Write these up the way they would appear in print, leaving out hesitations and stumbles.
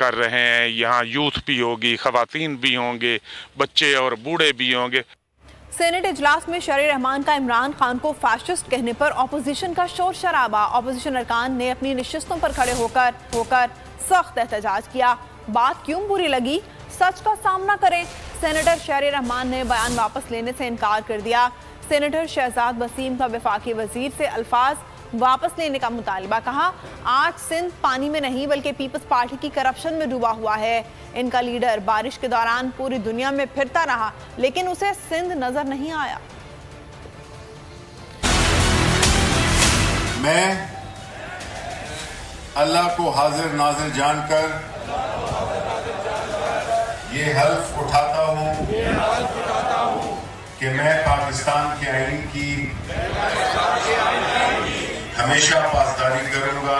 कर रहे हैं। यहाँ यूथ भी होगी, खवातीन भी होंगे, बच्चे और बूढ़े भी होंगे। सेनेट इजलास में शरीर रहमान का इमरान खान को फैशिस्ट कहने पर ऑपोजिशन का शोर शराबा। ऑपोजिशन अरकान ने अपनी नशिस्तों पर खड़े होकर सख्त एहतजाज किया। बात क्यों बुरी लगी, सच का सामना करें। सेनेटर शरीर रहमान ने बयान वापस लेने से इनकार कर दिया। सेनेटर शहजाद वसीम का वफाकी वजीर से अल्फाज वापस लेने का मुतालबा। कहा, आज सिंध पानी में नहीं बल्कि पीपल्स पार्टी की करप्शन में डूबा हुआ है। इनका लीडर बारिश के दौरान पूरी दुनिया में फिरता रहा लेकिन उसे सिंध नजर नहीं आया। मैं अल्लाह को हाजिर नाजिर जानकर ये हल्फ उठाता हूँ कि मैं पाकिस्तान के आईन की हमेशा पासदारी करूंगा।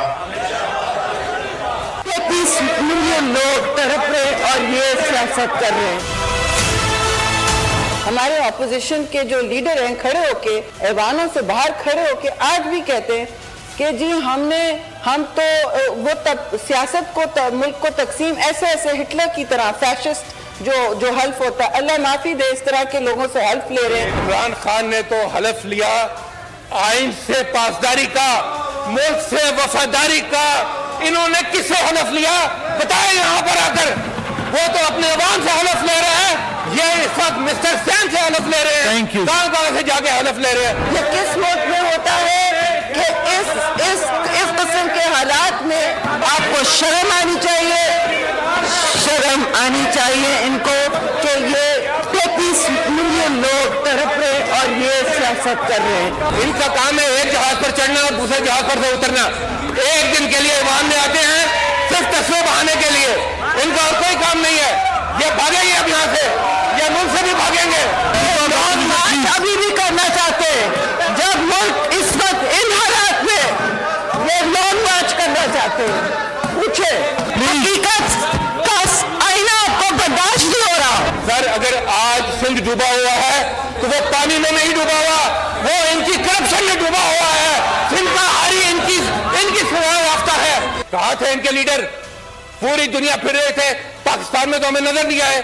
30 मिलियन लोग तड़प रहे और ये सियासत कर रहे हैं। हमारे ऑपोजिशन के जो लीडर हैं खड़े होके ऐवानों से बाहर खड़े होके आज भी कहते हैं कि जी हम तो वो सियासत को मुल्क को तकसीम ऐसे हिटलर की तरह फैशिस्ट जो हल्फ होता है, अल्लाह माफी दे, इस तरह के लोगों से हल्फ ले रहे हैं। इमरान खान ने तो हल्फ लिया आइन से पासदारी का, मुल्क से वफादारी का। इन्होंने किससे हल्फ लिया बताए यहाँ पर आकर? वो तो अपने अवाम से हल्फ ले रहे हैं। ये इस वक्त मिस्टर सैन से हल्फ ले रहे हैं। कहाँ से जाके हल्फ ले रहे हैं? ये किस मुल्क में होता है कि इस किस्म के हालात में आपको शर्म आनी चाहिए इनको कि ये 33 मिलियन लोग तड़प रहे और ये सियासत कर रहे हैं। इनका काम है एक जहाज पर चढ़ना और दूसरे जहाज पर से उतरना। एक दिन के लिए ईमान में आते हैं सिर्फ तस्वीर बहाने के लिए। इनका और कोई काम नहीं है। ये भागेंगे अब यहाँ से, ये मुल्क से भी भागेंगे। लॉन्ग मार्च अभी भी करना चाहते हैं जब मुल्क इस वक्त इन हालात में ये लॉन्ग मार्च करना चाहते हैं। पूछे हकीकत का आईना आपको बर्दाश्त नहीं हो रहा। सर अगर आज सिंध डूबा हुआ है तो वो पानी में नहीं डूबा हुआ, वो इनकी करप्शन में डूबा हुआ है। सिंध का हारी इनकी सजा याफ्ता है। कहाँ थे इनके लीडर? पूरी दुनिया फिर रहे थे, पाकिस्तान में तो हमें नजर नहीं आए।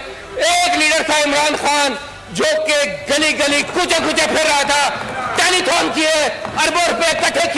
एक लीडर था इमरान खान जो कि गली गली कुचे फिर रहा था, टेलीथॉन किए, अरबों रुपए इकट्ठे किए।